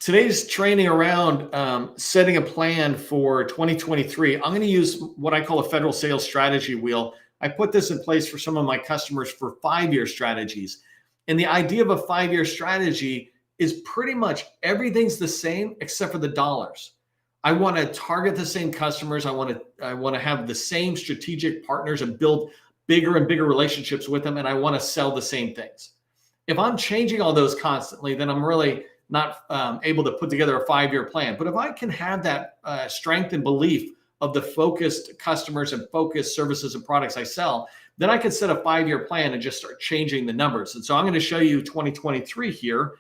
Today's training around setting a plan for 2023. I'm going to use what I call a federal sales strategy wheel. I put this in place for some of my customers for 5-year strategies. And the idea of a 5-year strategy is pretty much everything's the same except for the dollars. I want to target the same customers. I want to have the same strategic partners and build bigger and bigger relationships with them. And I want to sell the same things. If I'm changing all those constantly, then I'm really not able to put together a 5-year plan. But if I can have that strength and belief of the focused customers and focused services and products I sell, then I can set a 5-year plan and just start changing the numbers. And so I'm going to show you 2023 here.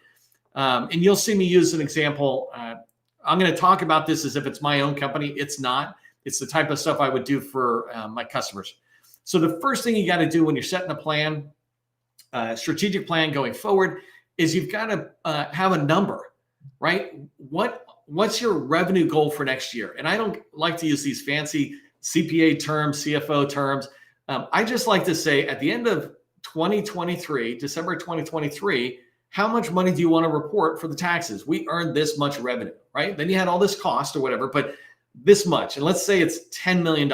And you'll see me use an example. I'm going to talk about this as if it's my own company. It's not. It's the type of stuff I would do for my customers. So the first thing you got to do when you're setting a plan, strategic plan going forward, is you've got to have a number, right? What's your revenue goal for next year? And I don't like to use these fancy CPA terms, CFO terms. I just like to say at the end of 2023, December 2023, how much money do you want to report for the taxes? We earned this much revenue, right? Then you had all this cost or whatever, but this much. And let's say it's $10 million.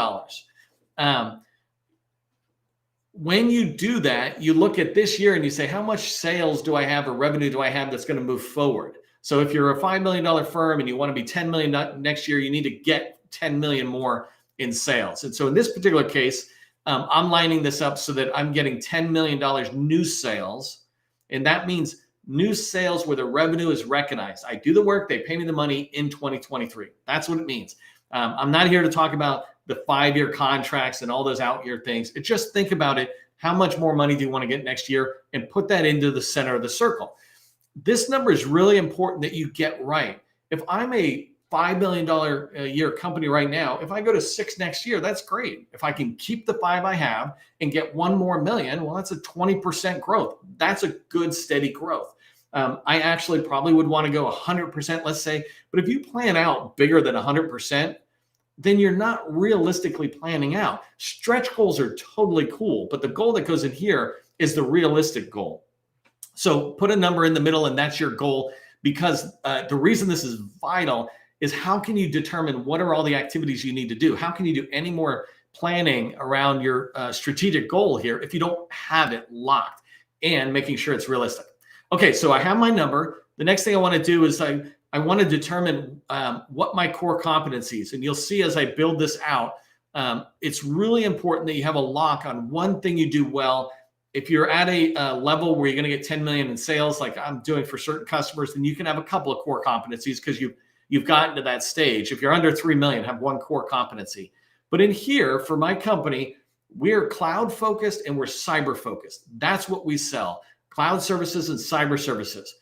When you do that, you look at this year and you say, how much sales do I have or revenue do I have that's going to move forward? So if you're a $5 million firm and you want to be 10 million next year, you need to get 10 million more in sales. And so in this particular case, I'm lining this up so that I'm getting $10 million new sales. And that means new sales where the revenue is recognized. I do the work, they pay me the money in 2023. That's what it means. I'm not here to talk about the 5-year contracts and all those out-year things. Just think about it. How much more money do you want to get next year? And put that into the center of the circle. This number is really important that you get right. If I'm a $5 million a year company right now, if I go to 6 next year, that's great. If I can keep the 5 I have and get 1 more million, well, that's a 20% growth. That's a good, steady growth. I actually probably would want to go 100%, let's say. But if you plan out bigger than 100%, then you're not realistically planning out. Stretch goals are totally cool, but the goal that goes in here is the realistic goal. So put a number in the middle and that's your goal, because the reason this is vital is how can you determine what are all the activities you need to do? How can you do any more planning around your strategic goal here if you don't have it locked and making sure it's realistic? Okay, so I have my number. The next thing I want to do is I want to determine what my core competencies, and you'll see as I build this out, it's really important that you have a lock on one thing you do well. If you're at a level where you're going to get 10 million in sales, like I'm doing for certain customers, then you can have a couple of core competencies because you've gotten to that stage. If you're under 3 million, have one core competency. But in here, for my company, we're cloud focused and we're cyber focused. That's what we sell, cloud services and cyber services.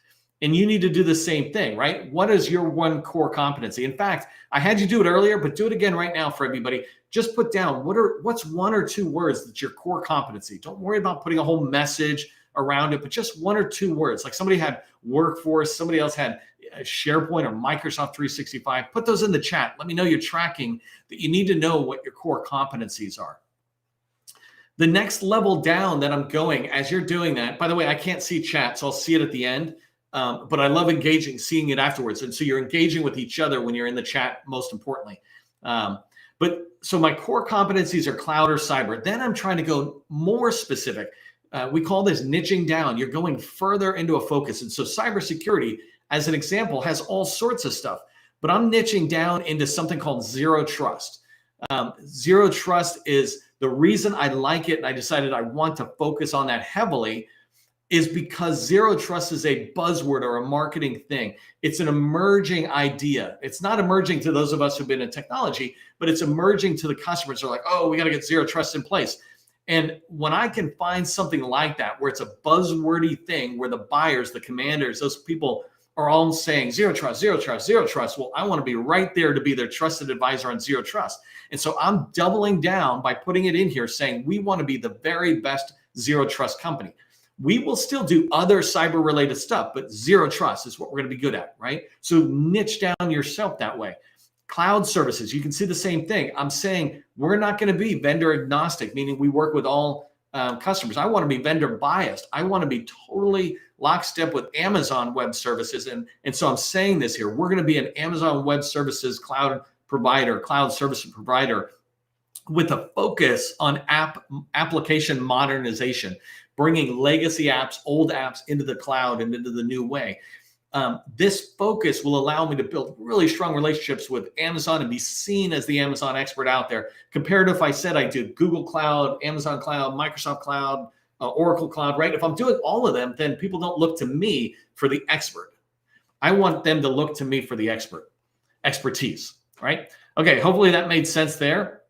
And you need to do the same thing, right? What is your one core competency? In fact, I had you do it earlier, but do it again right now for everybody. Just put down what's 1 or 2 words that's your core competency. Don't worry about putting a whole message around it, but just 1 or 2 words. Like somebody had workforce, somebody else had SharePoint or Microsoft 365. Put those in the chat. Let me know you're tracking, that you need to know what your core competencies are. The next level down that I'm going as you're doing that, by the way, I can't see chat, so I'll see it at the end. But I love engaging, seeing it afterwards. And so you're engaging with each other when you're in the chat, most importantly. So my core competencies are cloud or cyber. Then I'm trying to go more specific. We call this niching down. You're going further into a focus. And so cybersecurity, as an example, has all sorts of stuff. But I'm niching down into something called zero trust. Zero trust is the reason I like it, and I decided I want to focus on that heavily, is because zero trust is a buzzword or a marketing thing. It's an emerging idea. It's not emerging to those of us who've been in technology, but it's emerging to the customers who are like, oh, we got to get zero trust in place. And when I can find something like that, where it's a buzzwordy thing, where the buyers, the commanders, those people are all saying zero trust, zero trust, zero trust. Well, I want to be right there to be their trusted advisor on zero trust. And so I'm doubling down by putting it in here saying, we want to be the very best zero trust company. We will still do other cyber related stuff, but zero trust is what we're going to be good at, right? So niche down yourself that way. Cloud services, you can see the same thing. I'm saying we're not going to be vendor agnostic, meaning we work with all customers. I want to be vendor biased. I want to be totally lockstep with Amazon Web Services. And so I'm saying this here. We're going to be an Amazon Web Services cloud provider, cloud service provider with a focus on application modernization, bringing legacy apps, old apps into the cloud and into the new way. This focus will allow me to build really strong relationships with Amazon and be seen as the Amazon expert out there. Compared to if I said I do Google Cloud, Amazon Cloud, Microsoft Cloud, Oracle Cloud, right? If I'm doing all of them, then people don't look to me for the expert. I want them to look to me for the expertise, right? Okay, hopefully that made sense there.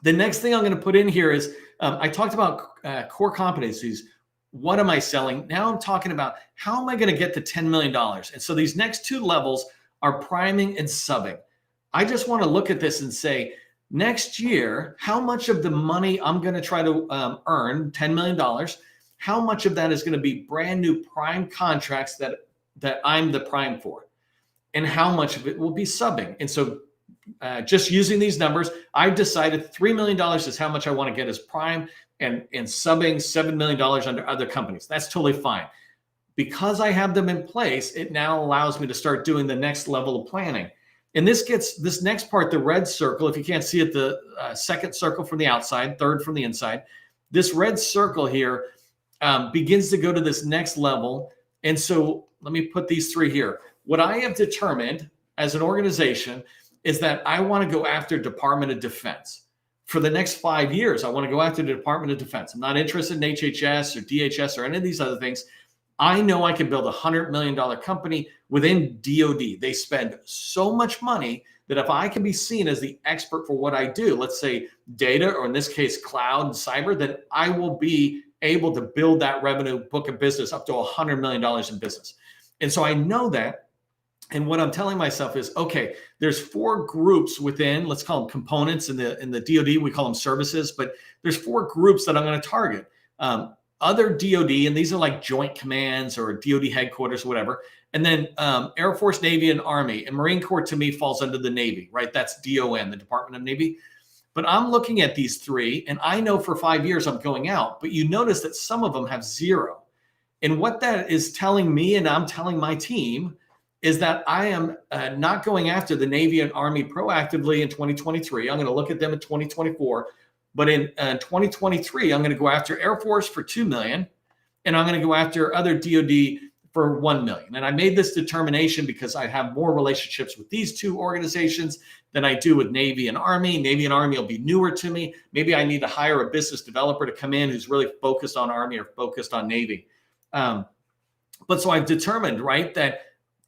The next thing I'm going to put in here is I talked about core competencies. What am I selling? Now I'm talking about how am I going to get to $10 million? And so these next two levels are priming and subbing. I just want to look at this and say, next year, how much of the money I'm going to try to earn, $10 million, how much of that is going to be brand new prime contracts that I'm the prime for? And how much of it will be subbing? And so just using these numbers, I've decided $3 million is how much I want to get as prime, and subbing $7 million under other companies. That's totally fine. Because I have them in place, it now allows me to start doing the next level of planning. And this next part, the red circle, if you can't see it, the second circle from the outside, third from the inside, this red circle here begins to go to this next level. And so let me put these three here. What I have determined as an organization is that I want to go after Department of Defense. For the next 5 years, I want to go after the Department of Defense. I'm not interested in HHS or DHS or any of these other things. I know I can build a $100 million company within DoD. They spend so much money that if I can be seen as the expert for what I do, let's say data, or in this case, cloud and cyber, then I will be able to build that revenue book of business up to $100 million in business. And so I know that. And what I'm telling myself is, okay, there's 4 groups within, let's call them components in the DoD, we call them services, but there's 4 groups that I'm going to target. Other DoD, and these are like joint commands or DoD headquarters, whatever. And then Air Force, Navy, and Army. And Marine Corps to me falls under the Navy, right? That's DON, the Department of Navy. But I'm looking at these 3, and I know for 5 years I'm going out, but you notice that some of them have 0. And what that is telling me, and I'm telling my team, is that I am not going after the Navy and Army proactively in 2023. I'm going to look at them in 2024. But in 2023, I'm going to go after Air Force for $2 million, and I'm going to go after other DoD for $1 million. And I made this determination because I have more relationships with these 2 organizations than I do with Navy and Army. Navy and Army will be newer to me. Maybe I need to hire a business developer to come in who's really focused on Army or focused on Navy. But so I've determined, right, that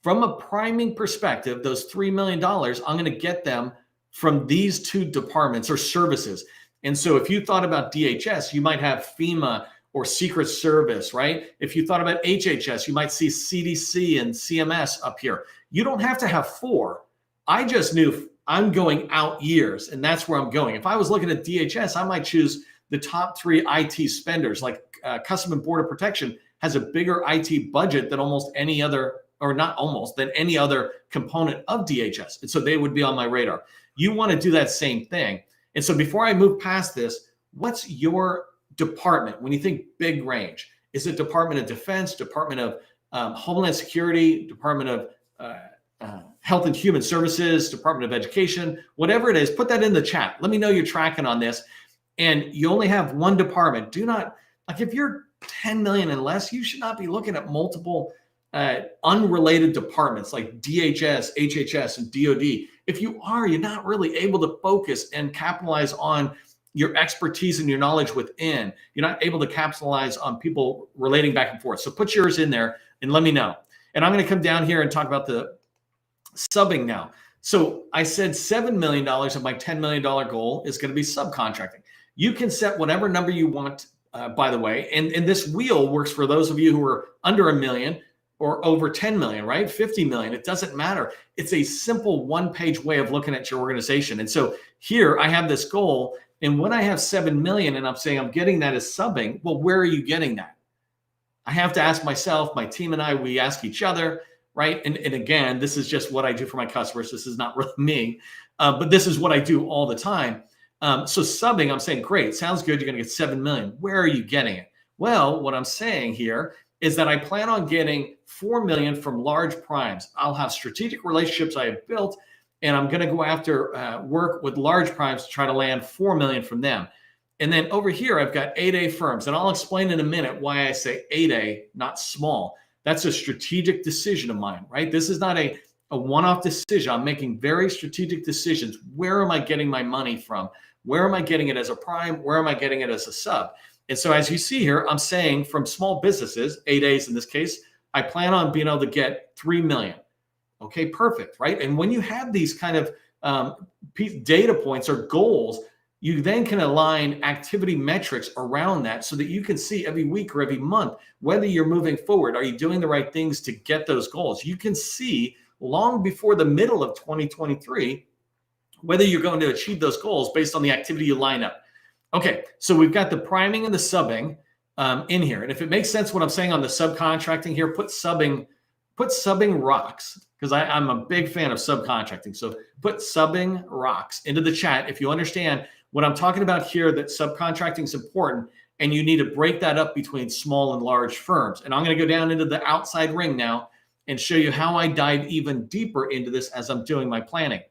from a priming perspective, those $3 million, I'm going to get them from these 2 departments or services. And so if you thought about DHS, you might have FEMA or Secret Service, right? If you thought about HHS, you might see CDC and CMS up here. You don't have to have 4. I just knew I'm going out years, and that's where I'm going. If I was looking at DHS, I might choose the top 3 IT spenders, like Customs and Border Protection has a bigger IT budget than almost any other, or not almost, than any other component of DHS. And so they would be on my radar. You want to do that same thing. And so before I move past this, what's your department when you think big range? Is it Department of Defense, Department of Homeland Security, Department of Health and Human Services, Department of Education, whatever it is, put that in the chat. Let me know you're tracking on this. And you only have one department. Do not, like if you're 10 million and less, you should not be looking at multiple unrelated departments like DHS, HHS, and DoD. If you are, you're not really able to focus and capitalize on your expertise and your knowledge within. You're not able to capitalize on people relating back and forth. So put yours in there and let me know. And I'm going to come down here and talk about the subbing now. So I said $7 million of my $10 million goal is going to be subcontracting. You can set whatever number you want, by the way. And this wheel works for those of you who are under $1 million or over 10 million, right? 50 million, it doesn't matter. It's a simple 1-page way of looking at your organization. And so here I have this goal, and when I have 7 million and I'm saying I'm getting that as subbing, well, where are you getting that? I have to ask myself, my team and I, we ask each other, right? And again, this is just what I do for my customers. This is not really me, but this is what I do all the time. So subbing, I'm saying, great, sounds good. You're going to get 7 million. Where are you getting it? Well, what I'm saying here is that I plan on getting 4 million from large primes. I'll have strategic relationships I have built, and I'm going to go after work with large primes to try to land 4 million from them. And then over here, I've got 8A firms, and I'll explain in a minute why I say 8A, not small. That's a strategic decision of mine, right? This is not a one-off decision. I'm making very strategic decisions. Where am I getting my money from? Where am I getting it as a prime? Where am I getting it as a sub? And so as you see here, I'm saying from small businesses, 8As in this case, I plan on being able to get 3 million. Okay, perfect, right? And when you have these kind of data points or goals, you then can align activity metrics around that so that you can see every week or every month whether you're moving forward. Are you doing the right things to get those goals? You can see long before the middle of 2023 whether you're going to achieve those goals based on the activity you line up. Okay, so we've got the priming and the subbing in here. And if it makes sense what I'm saying on the subcontracting here, put subbing rocks, because I'm a big fan of subcontracting. So put subbing rocks into the chat if you understand what I'm talking about here, that subcontracting is important and you need to break that up between small and large firms. And I'm going to go down into the outside ring now and show you how I dive even deeper into this as I'm doing my planning.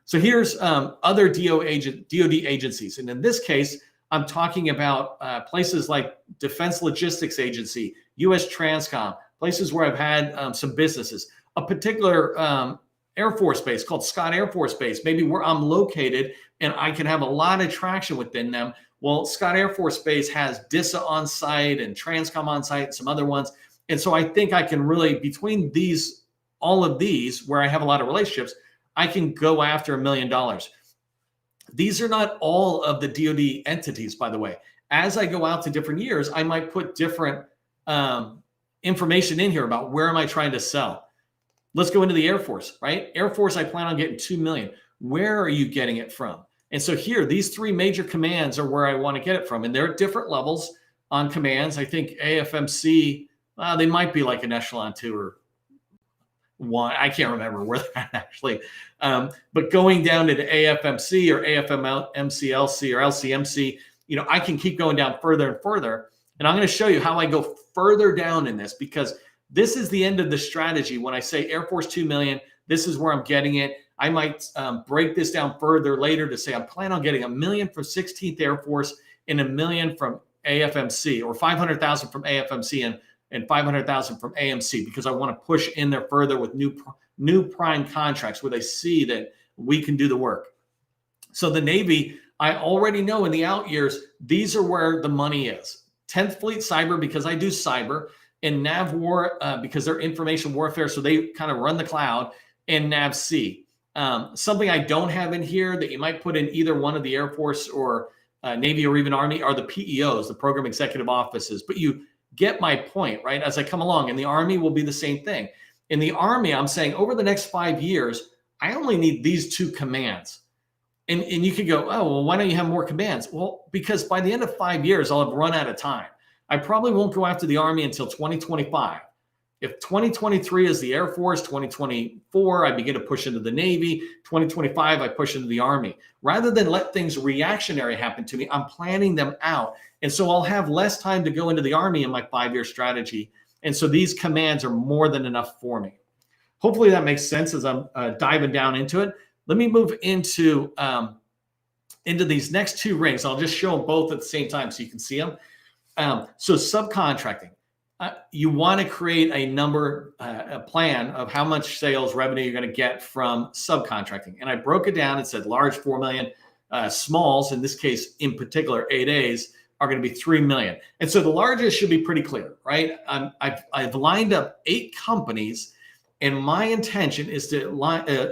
So here's other DoD agencies. And in this case, I'm talking about places like Defense Logistics Agency, US Transcom, places where I've had some businesses. A particular Air Force base called Scott Air Force Base, maybe where I'm located and I can have a lot of traction within them. Well, Scott Air Force Base has DISA on site and Transcom on site and some other ones. And so I think I can really, between these, all of these, where I have a lot of relationships, I can go after $1 million. These are not all of the DoD entities, by the way. As I go out to different years, I might put different information in here about where am I trying to sell. Let's go into the Air Force, right? Air Force, I plan on getting 2 million. Where are you getting it from? And so here, these three major commands are where I want to get it from. And there are different levels on commands. I think AFMC, they might be like an echelon 2 or 1. I can't remember where they're at actually. But going down to the AFMC or AFMCLC or LCMC, you know, I can keep going down further and further. And I'm going to show you how I go further down in this, because this is the end of the strategy. When I say Air Force 2 million, this is where I'm getting it. I might break this down further later to say I plan on getting $1 million from 16th Air Force and $1 million from AFMC, or 500,000 from AFMC and 500,000 from AMC, because I want to push in there further with new prime contracts where they see that we can do the work. So the Navy, I already know in the out years, these are where the money is. 10th Fleet Cyber, because I do cyber, and NavWar, because they're information warfare, so they kind of run the cloud, and NavC. Something I don't have in here that you might put in either one of the Air Force or Navy or even Army are the PEOs, the Program Executive Offices. But you get my point, right? As I come along, and the Army will be the same thing. In the Army, I'm saying over the next 5 years, I only need these 2 commands. And you could go, oh, well, why don't you have more commands? Well, because by the end of 5 years, I'll have run out of time. I probably won't go after the Army until 2025. If 2023 is the Air Force, 2024, I begin to push into the Navy, 2025, I push into the Army. Rather than let things reactionary happen to me, I'm planning them out. And so I'll have less time to go into the Army in my 5-year strategy. And so these commands are more than enough for me. Hopefully that makes sense as I'm diving down into it. Let me move into these next 2 rings. I'll just show them both at the same time so you can see them. So subcontracting. You want to create a number, a plan of how much sales revenue you're going to get from subcontracting. And I broke it down and said large 4 million, smalls, in this case, in particular, 8As, are going to be 3 million. And so the largest should be pretty clear, right? I've lined up 8 companies, and my intention is to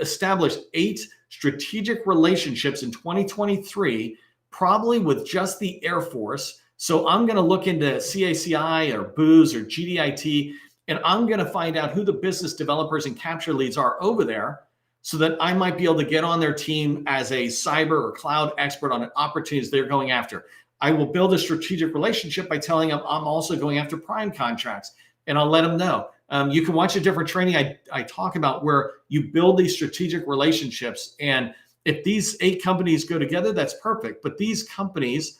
establish 8 strategic relationships in 2023, probably with just the Air Force. So I'm going to look into CACI or BOOZ or GDIT, and I'm going to find out who the business developers and capture leads are over there, so that I might be able to get on their team as a cyber or cloud expert on opportunities they're going after. I will build a strategic relationship by telling them I'm also going after prime contracts, and I'll let them know. You can watch a different training I talk about where you build these strategic relationships, and If these 8 companies go together, that's perfect. But these companies,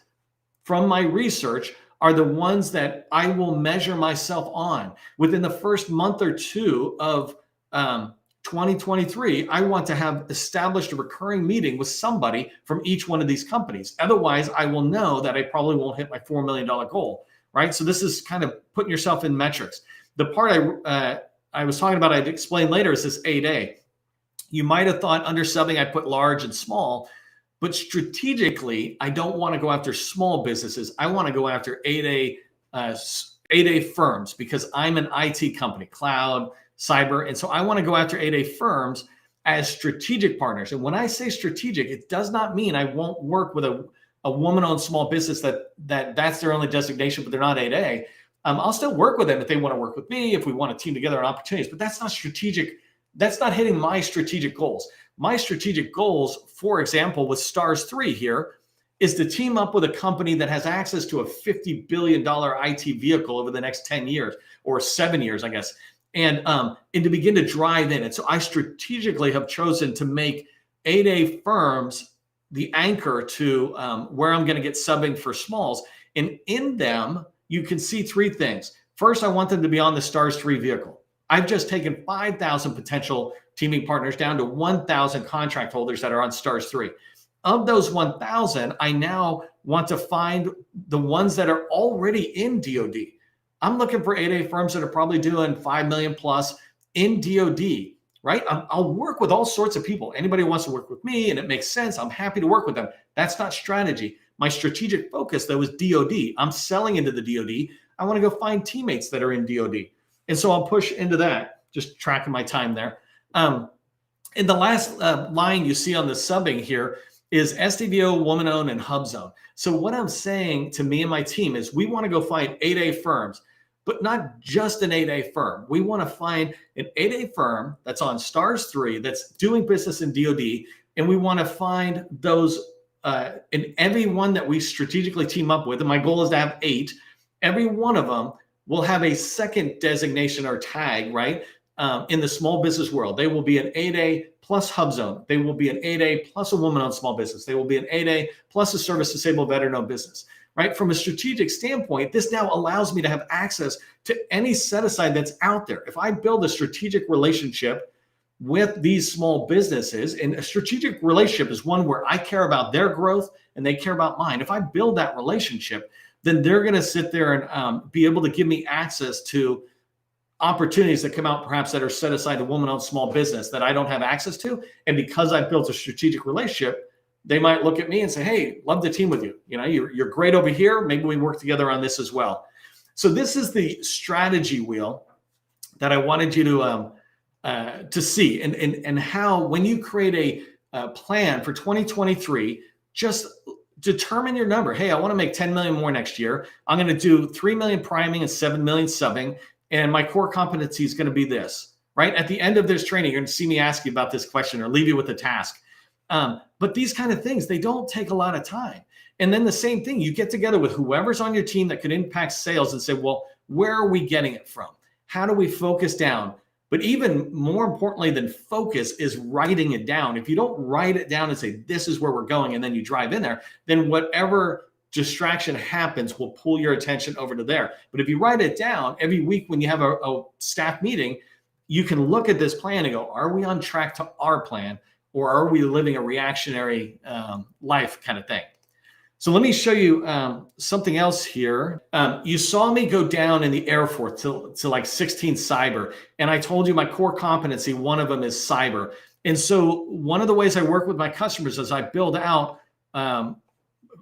from my research, are the ones that I will measure myself on. Within the first month or two of 2023, I want to have established a recurring meeting with somebody from each one of these companies. Otherwise, I will know that I probably won't hit my $4 million goal, right? So this is kind of putting yourself in metrics. The part I was talking about, I'd explain later, is this 8A. You might have thought under subbing, I put large and small, but strategically, I don't want to go after small businesses. I want to go after 8A firms because I'm an IT company, cloud, cyber. And so I want to go after 8A firms as strategic partners. And when I say strategic, it does not mean I won't work with a woman-owned small business that's their only designation, but they're not 8A. I'll still work with them if they want to work with me, if we want to team together on opportunities, but that's not strategic. That's not hitting my strategic goals. My strategic goals, for example, with STARS 3 here, is to team up with a company that has access to a $50 billion IT vehicle over the next 10 years or 7 years, I guess, and to begin to drive in. And so I strategically have chosen to make 8A firms the anchor to where I'm going to get subbing for smalls. And in them, you can see 3 things. First, I want them to be on the STARS 3 vehicle. I've just taken 5,000 potential teaming partners down to 1,000 contract holders that are on STARS 3. Of those 1,000, I now want to find the ones that are already in DoD. I'm looking for 8A firms that are probably doing 5 million plus in DoD, right? I'll work with all sorts of people. Anybody who wants to work with me and it makes sense, I'm happy to work with them. That's not strategy. My strategic focus, though, is DoD. I'm selling into the DoD. I want to go find teammates that are in DoD. And so I'll push into that, just tracking my time there. And the last line you see on the subbing here is SDVO, woman-owned, and hub zone. So what I'm saying to me and my team is we want to go find 8A firms, but not just an 8A firm. We want to find an 8A firm that's on STARS 3, that's doing business in DoD, and we want to find those in every one that we strategically team up with. And my goal is to have 8. Every one of them will have a second designation or tag, right? In the small business world, they will be an 8A plus hub zone. They will be an 8A plus a woman-owned small business. They will be an 8A plus a service disabled veteran-owned business, right? From a strategic standpoint, this now allows me to have access to any set-aside that's out there. If I build a strategic relationship with these small businesses, and a strategic relationship is one where I care about their growth and they care about mine. If I build that relationship, then they're going to sit there and be able to give me access to opportunities that come out perhaps that are set aside to woman-owned small business that I don't have access to. And because I've built a strategic relationship, they might look at me and say, hey, love to team with you. You know, you're great over here. Maybe we work together on this as well. So this is the strategy wheel that I wanted you to see, and how when you create a plan for 2023, just determine your number. Hey, I want to make 10 million more next year. I'm going to do 3 million priming and 7 million subbing. And my core competency is going to be this, right? At the end of this training, you're going to see me ask you about this question or leave you with a task. But these kind of things, they don't take a lot of time. And then the same thing, you get together with whoever's on your team that could impact sales and say, well, where are we getting it from? How do we focus down? But even more importantly than focus is writing it down. If you don't write it down and say, this is where we're going, and then you drive in there, then whatever distraction happens will pull your attention over to there. But if you write it down every week when you have a staff meeting, you can look at this plan and go, are we on track to our plan, or are we living a reactionary life kind of thing? So let me show you something else here. You saw me go down in the Air Force to like 16 cyber. And I told you my core competency, one of them is cyber. And so one of the ways I work with my customers is I build out,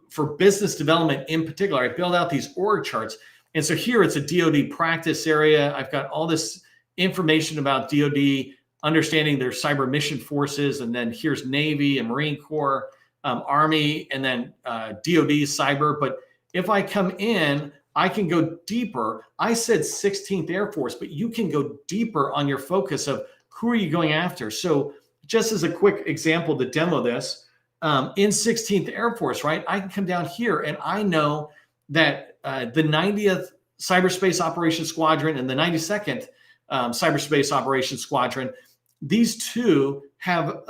for business development in particular, I build out these org charts. And so here it's a DoD practice area. I've got all this information about DoD, understanding their cyber mission forces. And then here's Navy and Marine Corps, Army, and then DoD cyber. But if I come in, I can go deeper. I said 16th Air Force, but you can go deeper on your focus of who are you going after. So just as a quick example to demo this, in 16th Air Force, right, I can come down here and I know that the 90th Cyberspace Operations Squadron and the 92nd Cyberspace Operations Squadron, these two have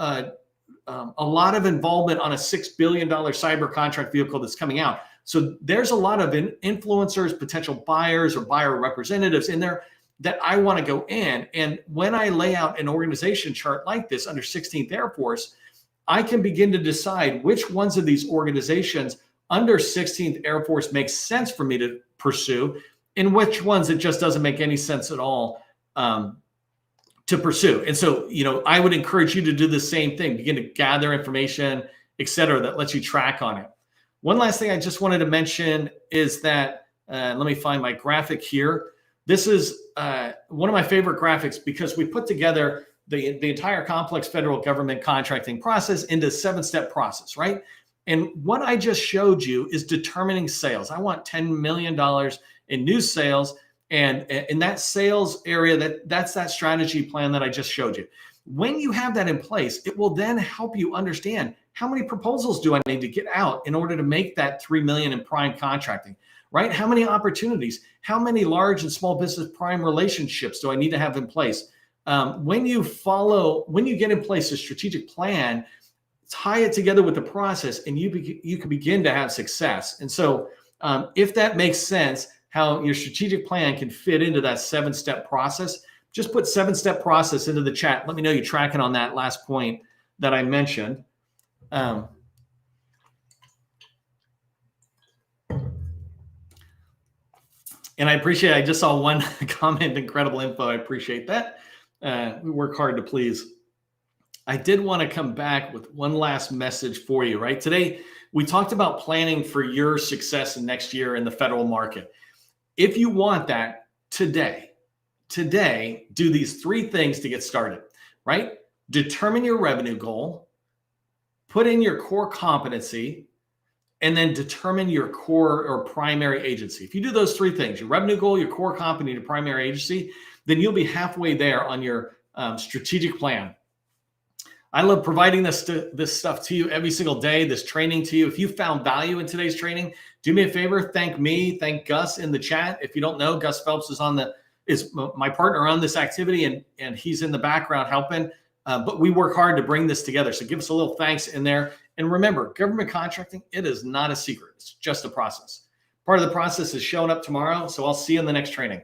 a lot of involvement on a $6 billion cyber contract vehicle that's coming out. So there's a lot of influencers, potential buyers or buyer representatives in there that I want to go in. And when I lay out an organization chart like this under 16th Air Force, I can begin to decide which ones of these organizations under 16th Air Force makes sense for me to pursue, and which ones it just doesn't make any sense at all to pursue. And so, I would encourage you to do the same thing, begin to gather information, et cetera, that lets you track on it. One last thing I just wanted to mention is that, let me find my graphic here. This is one of my favorite graphics because we put together the entire complex federal government contracting process into a 7-step process, right? And what I just showed you is determining sales. I want $10 million in new sales. And in that sales area, that's that strategy plan that I just showed you. When you have that in place, it will then help you understand how many proposals do I need to get out in order to make that $3 million in prime contracting, right? How many opportunities, how many large and small business prime relationships do I need to have in place? When you get in place a strategic plan, tie it together with the process, and you can begin to have success. And so if that makes sense, how your strategic plan can fit into that 7-step process, just put 7-step process into the chat. Let me know you're tracking on that last point that I mentioned. And I appreciate, I just saw one comment, incredible info. I appreciate that. We work hard to please. I did want to come back with one last message for you, right? Today, we talked about planning for your success in next year in the federal market. If you want that today, do these 3 things to get started, right? Determine your revenue goal, put in your core competency, and then determine your core or primary agency. If you do those 3 things, your revenue goal, your core competency, your primary agency, then you'll be halfway there on your strategic plan. I love providing this stuff to you every single day, this training to you. If you found value in today's training, do me a favor, thank me, thank Gus in the chat. If you don't know, Gus Phelps is my partner on this activity, and he's in the background helping. But we work hard to bring this together. So give us a little thanks in there. And remember, government contracting, it is not a secret. It's just a process. Part of the process is showing up tomorrow. So I'll see you in the next training.